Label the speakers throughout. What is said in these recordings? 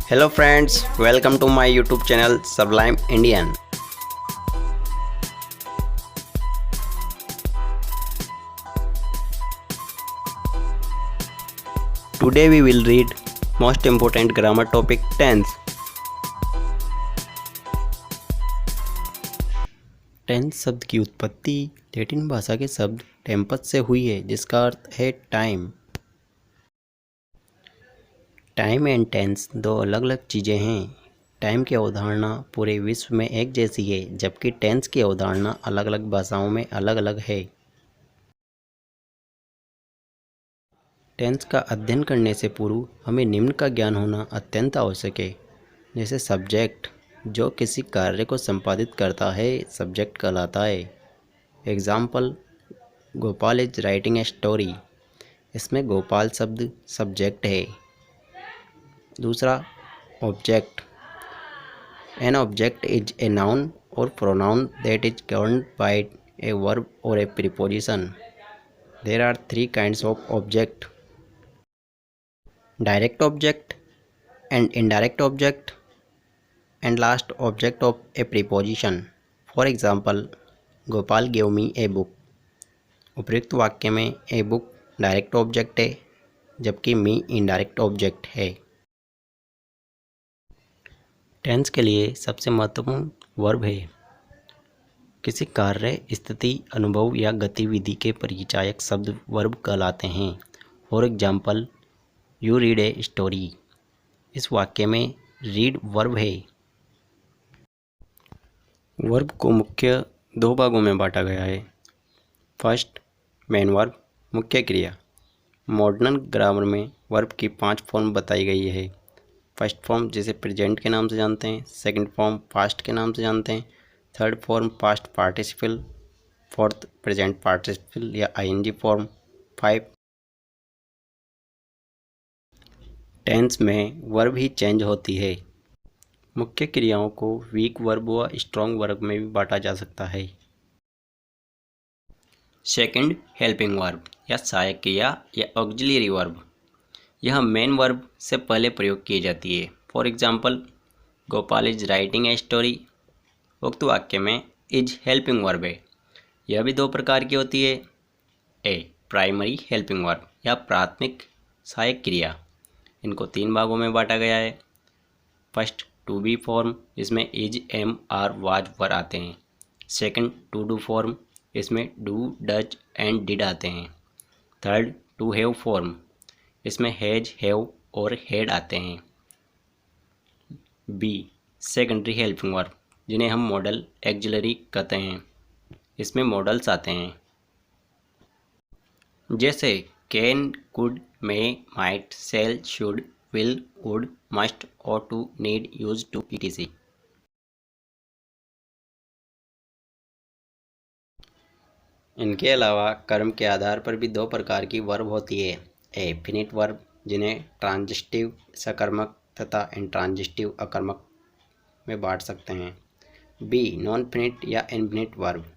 Speaker 1: Hello friends, welcome to my YouTube channel Sublime Indian. Today we will read most important grammar topic tense. Tense शब्द की उत्पत्ति Latin भाषा के शब्द Tempest से हुई है, जिसका अर्थ है टाइम। टाइम एंड टेंस दो अलग अलग चीज़ें हैं। टाइम की अवधारणा पूरे विश्व में एक जैसी है, जबकि टेंस की अवधारणा अलग अलग भाषाओं में अलग अलग है। टेंस का अध्ययन करने से पूर्व हमें निम्न का ज्ञान होना अत्यंत आवश्यक है। जैसे सब्जेक्ट, जो किसी कार्य को संपादित करता है, सब्जेक्ट कहलाता है। Example, Gopal is writing a story. इसमें गोपाल शब्द सब्जेक्ट है। दूसरा, object. An object is a noun और pronoun that is governed by a verb और a preposition. There are three kinds of object: direct object and indirect object and last object of a preposition. For example, Gopal gave me a book. उपयुक्त वाक्य में a book direct object है, जबकि मी indirect object है। Tense के लिए सबसे महत्वपूर्ण वर्ब है। किसी कार्य, स्थिति, अनुभव या गतिविधि के परिचायक शब्द वर्ब कहलाते हैं। For example, you read a story. इस वाक्य में रीड वर्ब है। वर्ब को मुख्य दो भागों में बांटा गया है। फर्स्ट, मेन वर्ब, मुख्य क्रिया। मॉडर्न ग्रामर में वर्ब की 5 फॉर्म बताई गई है। फर्स्ट फॉर्म जिसे प्रेजेंट के नाम से जानते हैं, सेकंड फॉर्म पास्ट के नाम से जानते हैं, third form past participle, fourth present participle या आईएनजी फॉर्म, 5 टेंस में वर्ब ही चेंज होती है। मुख्य क्रियाओं को वीक वर्ब व स्ट्रॉन्ग वर्ब में भी बांटा जा सकता है। सेकंड, हेल्पिंग वर्ब या सहायक क्रिया या ऑक्सिलरी वर्ब। यह मेन वर्ब से पहले प्रयोग की जाती है। For example, Gopal is writing a story. उक्त वाक्य में इज हेल्पिंग वर्ब है। यह भी दो प्रकार की होती है। ए, प्राइमरी हेल्पिंग वर्ब या प्राथमिक सहायक क्रिया। इनको 3 भागों में बांटा गया है। फर्स्ट, टू बी फॉर्म, इसमें इज, एम, आर, वाज, वर आते हैं। सेकंड, टू डू फॉर्म, इसमें डू, डज एंड डिड आते हैं। थर्ड, टू हैव फॉर्म, इसमें हैज, हैव और हैड आते हैं। बी, सेकेंडरी हेल्पिंग वर्ब, जिन्हें हम मॉडल ऑक्सिलरी कहते हैं। इसमें मॉडल्स आते हैं, जैसे can, could, may, might, shall, should, will, would, must, ought to, need, used to, etc. इनके अलावा कर्म के आधार पर भी 2 प्रकार की वर्ब होती है। ए, फिनिट वर्ब, जिन्हें ट्रांजिटिव सकर्मक तथा इंट्रांजिटिव अकर्मक में बांट सकते हैं। बी, नॉन फिनिट या इनफिनिट वर्ब।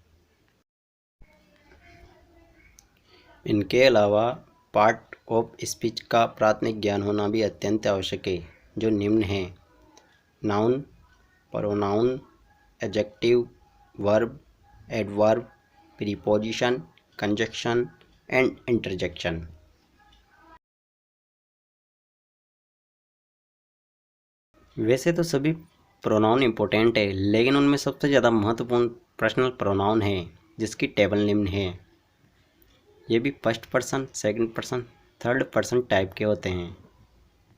Speaker 1: इनके अलावा पार्ट ऑफ स्पीच का प्राथमिक ज्ञान होना भी अत्यंत आवश्यक है, जो निम्न है: noun, pronoun, adjective, verb, adverb, preposition, conjunction and interjection. वैसे तो सभी प्रोनाउन इम्पोर्टेंट है, लेकिन उनमें सबसे ज़्यादा महत्वपूर्ण पर्सनल प्रोनाउन है, जिसकी टेबल निम्न है। ये भी first person, second person, third person type के होते हैं।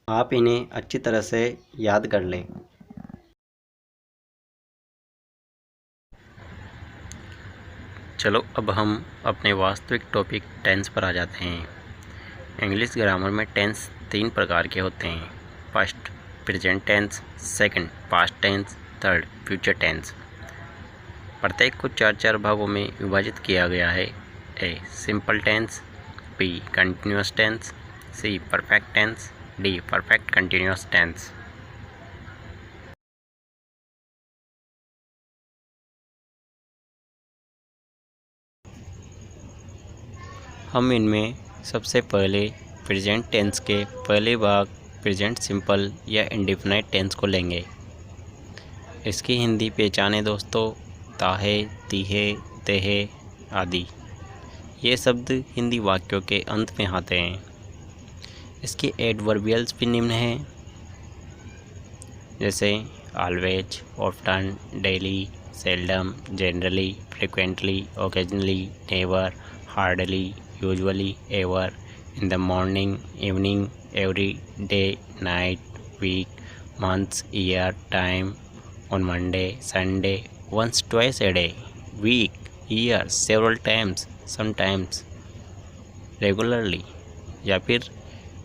Speaker 1: आप इन्हें अच्छी तरह से याद कर लें। चलो अब हम अपने वास्तविक टॉपिक टेंस पर आ जाते हैं। इंग्लिश ग्रामर में टेंस 3 प्रकार के होते हैं। First, present tense, second, past tense, third, future tense. प्रत्येक को 4 भागों में विभाजित किया गया है। A, simple tense, B, continuous tense, C, perfect tense, D, perfect continuous tense. हम इनमें सबसे पहले प्रेजेंट टेंस के पहले भाग प्रेजेंट सिंपल या इंडेफिनाइट टेंस को लेंगे। इसकी हिंदी पहचाने दोस्तों ताहे, तीहे, तेहे आदि। ये शब्द हिंदी वाक्यों के अंत में आते हैं। इसके एडवर्बियल्स भी निम्न हैं, जैसे always, often, daily, seldom, generally, frequently, occasionally, never, hardly, usually, ever, in the morning, evening, every day, night, week, months, year, time, on Monday, Sunday, once, twice a day, week, year, several times, sometimes, regularly, या फिर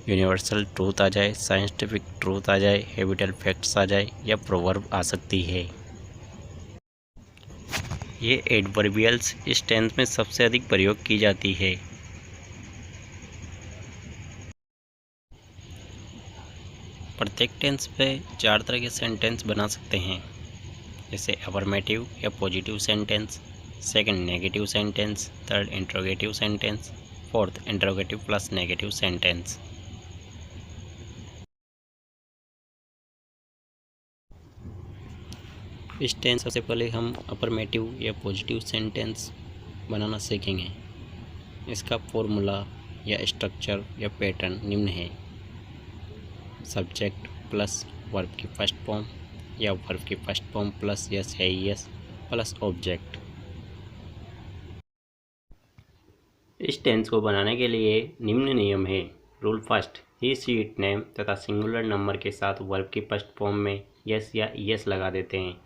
Speaker 1: universal truth आ जाए, scientific truth आ जाए, हैबिटल facts आ जाए या proverb आ सकती है। ये adverbials इस टेंस में सबसे अधिक प्रयोग की जाती है। प्रत्येक टेंस पे 4 तरह के सेंटेंस बना सकते हैं, जैसे अफर्मेटिव या positive sentence, second negative sentence, third interrogative sentence, fourth interrogative plus negative sentence. इस टेंस सबसे पहले हम अफर्मेटिव या पॉजिटिव सेंटेंस बनाना सीखेंगे। इसका फॉर्मूला या स्ट्रक्चर या पैटर्न निम्न है। सब्जेक्ट प्लस वर्ब की फर्स्ट फॉर्म या वर्ब की फर्स्ट फॉर्म प्लस यस या ईएस प्लस ऑब्जेक्ट। इस टेंस को बनाने के लिए निम्न नियम है। Rule first, he she it name तथा सिंगुलर नंबर के साथ वर्ब की फर्स्ट फॉर्म में यस या ईएस लगा देते हैं।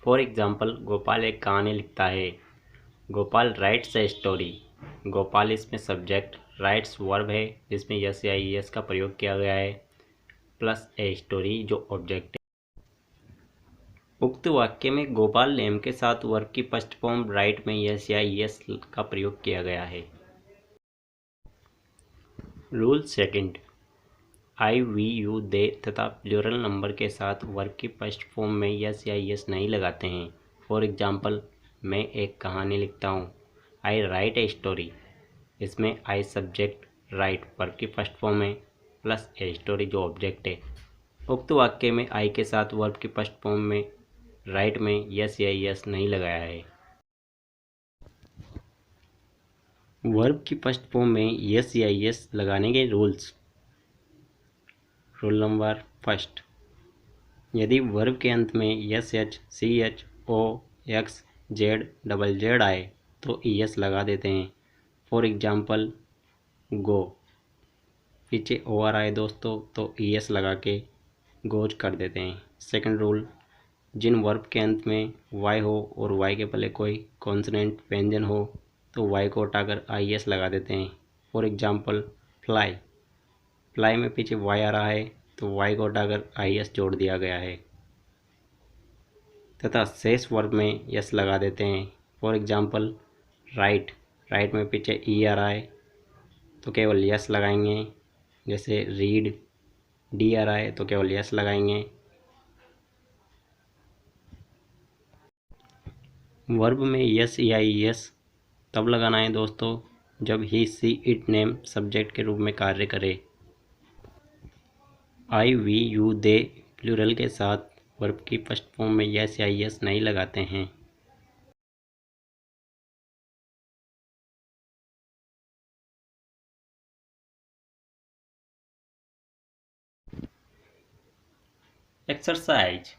Speaker 1: फॉर एग्जाम्पल, गोपाल एक कहानी लिखता है। Gopal writes a story. Gopal इसमें सब्जेक्ट, राइट्स वर्ब है जिसमें यस या ईएस का प्रयोग किया गया है, प्लस ए स्टोरी जो ऑब्जेक्ट है। उक्त वाक्य में गोपाल नेम के साथ वर्ब की फर्स्ट फॉर्म राइट में यस या ईएस का प्रयोग किया गया है। Rule second, I, we, you, they तथा प्लूरल नंबर के साथ वर्ब की फर्स्ट फॉर्म में यस या ईएस नहीं लगाते हैं। फॉर एग्जाम्पल, मैं एक कहानी लिखता हूँ। आई राइट ए स्टोरी। इसमें आई सब्जेक्ट, राइट वर्ब की फर्स्ट फॉर्म है, प्लस ए स्टोरी जो ऑब्जेक्ट है। उक्त वाक्य में आई के साथ वर्ब की फर्स्ट फॉर्म में राइट में यस या यस नहीं लगाया है। वर्ब की फर्स्ट फॉर्म में यस या यस लगाने के रूल्स। रूल नंबर फर्स्ट, यदि वर्ब के अंत में यस एच, सी एच, ओ, एक्स, जेड, डबल जेड आए तो ईएस लगा देते हैं। फॉर एग्जाम्पल, गो, पीछे ओ आर आए दोस्तों तो ईएस लगा के गोज कर देते हैं। सेकंड रूल, जिन वर्ब के अंत में वाई हो और वाई के पहले कोई कॉन्सोनेंट व्यंजन हो तो वाई को हटाकर आई एस लगा देते हैं। फॉर एग्जाम्पल, फ्लाई, फ्लाई में पीछे वाई आ रहा है तो वाई को हटाकर आई एस जोड़ दिया गया है। तथा शेष वर्ब में यस लगा देते हैं। फॉर एग्जाम्पल, राइट, राइट में पीछे ई आ रहा है तो केवल यस लगाएंगे। जैसे रीड, डी आ रहा है तो केवल यस लगाएंगे। वर्ब में यस या यस तब लगाना है दोस्तों जब ही, सी, इट नेम सब्जेक्ट के रूप में कार्य करे। आई, वी, यू, दे प्लूरल के साथ वर्ब की फर्स्ट फॉर्म में यस या यस नहीं लगाते हैं। एक्सरसाइज,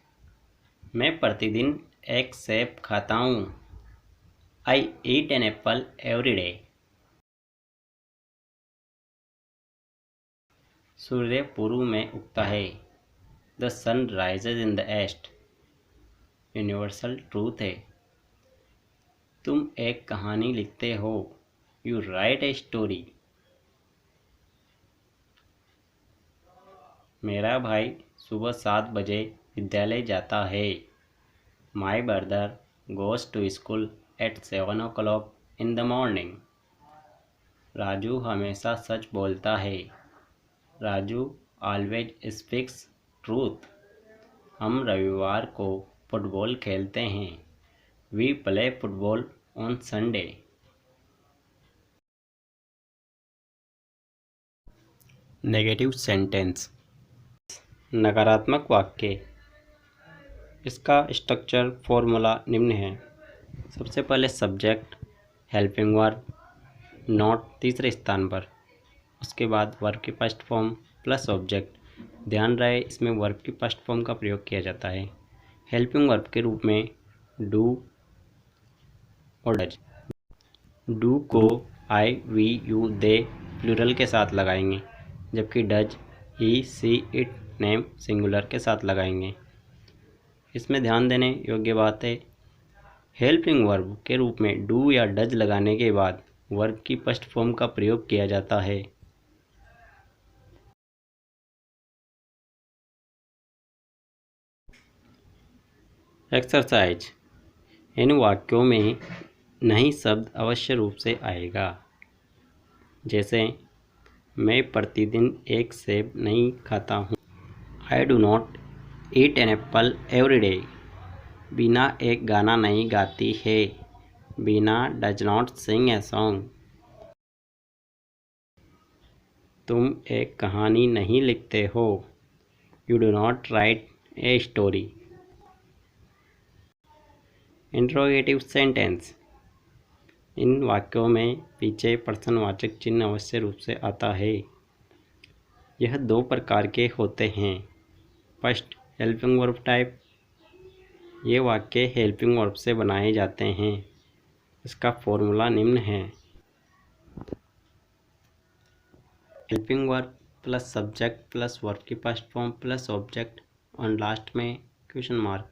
Speaker 1: मैं प्रतिदिन एक सेब खाता हूँ। I eat an apple every day. सूर्य पूर्व में उगता है। The sun rises in the east. Universal truth है। तुम एक कहानी लिखते हो। You write a story. मेरा भाई सुबह 7 बजे विद्यालय जाता है। My brother goes to school at 7 o'clock in the morning. Raju हमेशा सच बोलता है। Raju always speaks truth. हम रविवार को फुटबॉल खेलते हैं। We play football on Sunday. Negative sentence. नकारात्मक वाक्य, इसका स्ट्रक्चर फॉर्मूला निम्न है। सबसे पहले सब्जेक्ट, हेल्पिंग वर्ब, नॉट तीसरे स्थान पर। उसके बाद वर्ब की फर्स्ट फॉर्म प्लस ऑब्जेक्ट। ध्यान रहे इसमें वर्ब की फर्स्ट फॉर्म का प्रयोग किया जाता है। हेल्पिंग वर्ब के रूप में डू और डज। डू को I, we, you, they plural के साथ लगाएंगे, जबकि does he, she, it, name singular के साथ लगाएंगे। इसमें ध्यान देने योग्य बात है, हेल्पिंग वर्ब के रूप में डू या डज लगाने के बाद वर्ब की फर्स्ट फॉर्म का प्रयोग किया जाता है। एक्सरसाइज, इन वाक्यों में नहीं शब्द अवश्य रूप से आएगा। जैसे मैं प्रतिदिन एक सेब नहीं खाता हूँ। I do not eat an apple every day. Beena एक गाना नहीं गाती है। Beena does not sing a song. तुम एक कहानी नहीं लिखते हो। You do not write a story. Interrogative sentence, इन वाक्यों में पीछे प्रश्नवाचक चिन्ह अवश्य रूप से आता है। यह दो प्रकार के होते हैं। First, helping verb type. ये वाक्य हेल्पिंग वर्ब से बनाए जाते हैं। इसका फॉर्मूला निम्न है। Helping verb plus subject plus verb की फर्स्ट फॉर्म प्लस ऑब्जेक्ट और लास्ट में क्वेश्चन मार्क।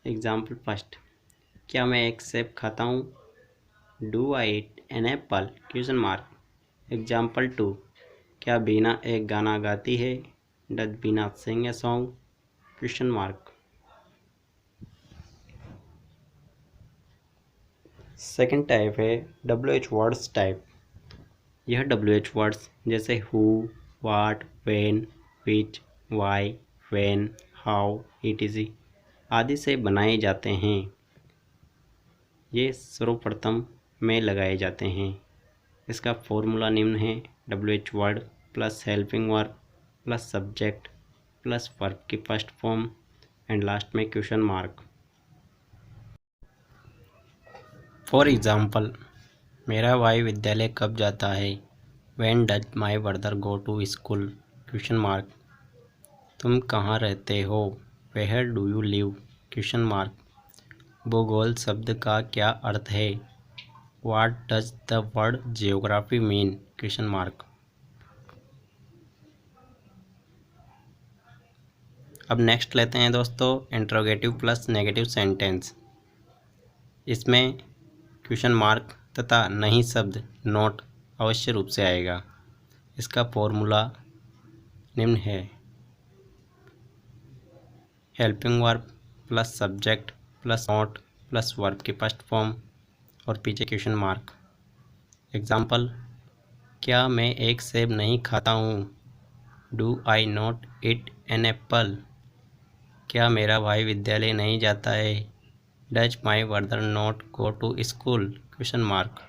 Speaker 1: एग्जाम्पल फर्स्ट, क्या मैं एक सेब खाता हूँ। Do I eat an apple question mark. Example two, क्या बीना एक गाना गाती है। Does Beena sing a song question mark. Second type है WH वर्ड्स टाइप। यह WH वर्ड्स जैसे who, what, when, which, why, when, how, etc आदि से बनाए जाते हैं। ये सर्वप्रथम में लगाए जाते हैं। इसका फॉर्मूला निम्न है। WH word plus helping verb plus subject plus verb की फर्स्ट फॉर्म एंड लास्ट में क्वेश्चन मार्क। फॉर एग्जाम्पल, मेरा भाई विद्यालय कब जाता है। When does my brother go to school question mark. तुम कहाँ रहते हो। Where do you live question mark. भूगोल शब्द का क्या अर्थ है। What does the word geography mean question mark. अब नेक्स्ट लेते हैं दोस्तों इंट्रोगेटिव प्लस नेगेटिव सेंटेंस। इसमें क्वेश्चन मार्क तथा नहीं शब्द नोट अवश्य रूप से आएगा। इसका फॉर्मूला निम्न है। Helping verb plus subject plus note plus verb की फर्स्ट फॉर्म और पीछे क्वेश्चन मार्क। एग्जाम्पल, क्या मैं एक सेब नहीं खाता हूँ। Do I not eat an apple. क्या मेरा भाई विद्यालय नहीं जाता है। Does my brother not go to school question mark.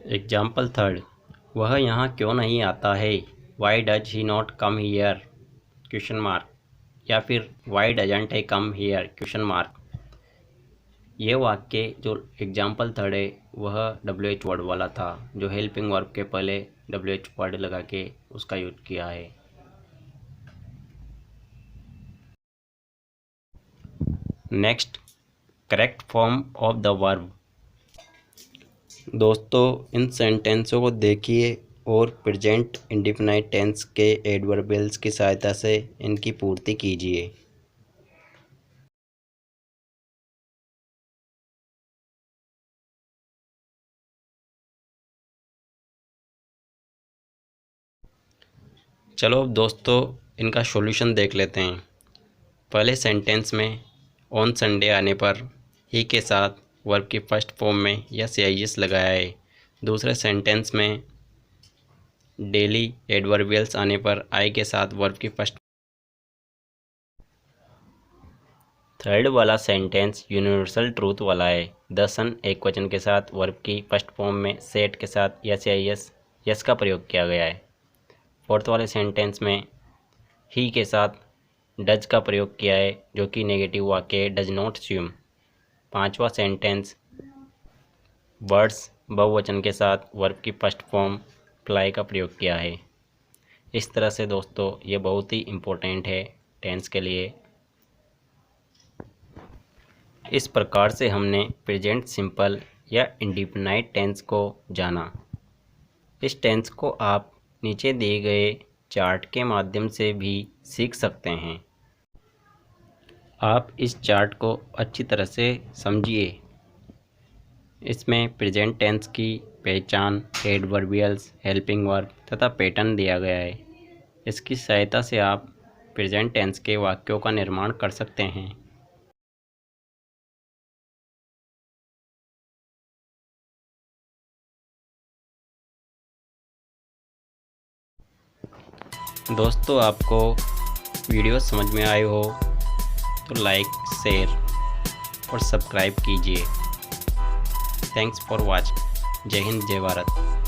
Speaker 1: Example third, वह यहाँ क्यों नहीं आता है। Why does he not come here question mark. या फिर why doesn't he come here question mark. ये वाक्य जो एग्जाम्पल थर्ड है वह WH वर्ड वाला था, जो हेल्पिंग वर्ब के पहले WH वर्ड लगा के उसका यूज किया है। Next, correct form of the verb. दोस्तों इन सेंटेंसों को देखिए और प्रेजेंट इंडेफिनाइट टेंस के एडवर्बियल्स की सहायता से इनकी पूर्ति कीजिए। चलो दोस्तों इनका सॉल्यूशन देख लेते हैं। पहले सेंटेंस में ऑन संडे आने पर ही के साथ वर्ब की फर्स्ट फॉर्म में SIS लगाया है। दूसरे सेंटेंस में डेली एडवर्बियल्स आने पर आई के साथ वर्ब की फर्स्ट। थर्ड वाला सेंटेंस यूनिवर्सल ट्रूथ वाला है। द सन एक वचन के साथ वर्ब की फर्स्ट फॉर्म में सेट के साथ यस या यस का प्रयोग किया गया है। फोर्थ वाले सेंटेंस में ही के साथ डज का प्रयोग किया है, जो कि नेगेटिव वाक्य है, डज नॉट स्विम। पांचवा सेंटेंस बर्ड्स बहुवचन के साथ वर्ब की फर्स्ट फॉर्म फ्लाई का प्रयोग किया है। इस तरह से दोस्तों ये बहुत ही इम्पोर्टेंट है टेंस के लिए। इस प्रकार से हमने प्रेजेंट सिंपल या इंडेफिनाइट टेंस को जाना। इस टेंस को आप नीचे दिए गए चार्ट के माध्यम से भी सीख सकते हैं। आप इस चार्ट को अच्छी तरह से समझिए। इसमें प्रेजेंट टेंस की पहचान, एडवर्बियल्स, हेल्पिंग वर्ब तथा पैटर्न दिया गया है। इसकी सहायता से आप प्रेजेंट टेंस के वाक्यों का निर्माण कर सकते हैं। दोस्तों, आपको वीडियो समझ में आए हो तो लाइक, शेयर और सब्सक्राइब कीजिए। Thanks for watching. जय हिंद, जय भारत।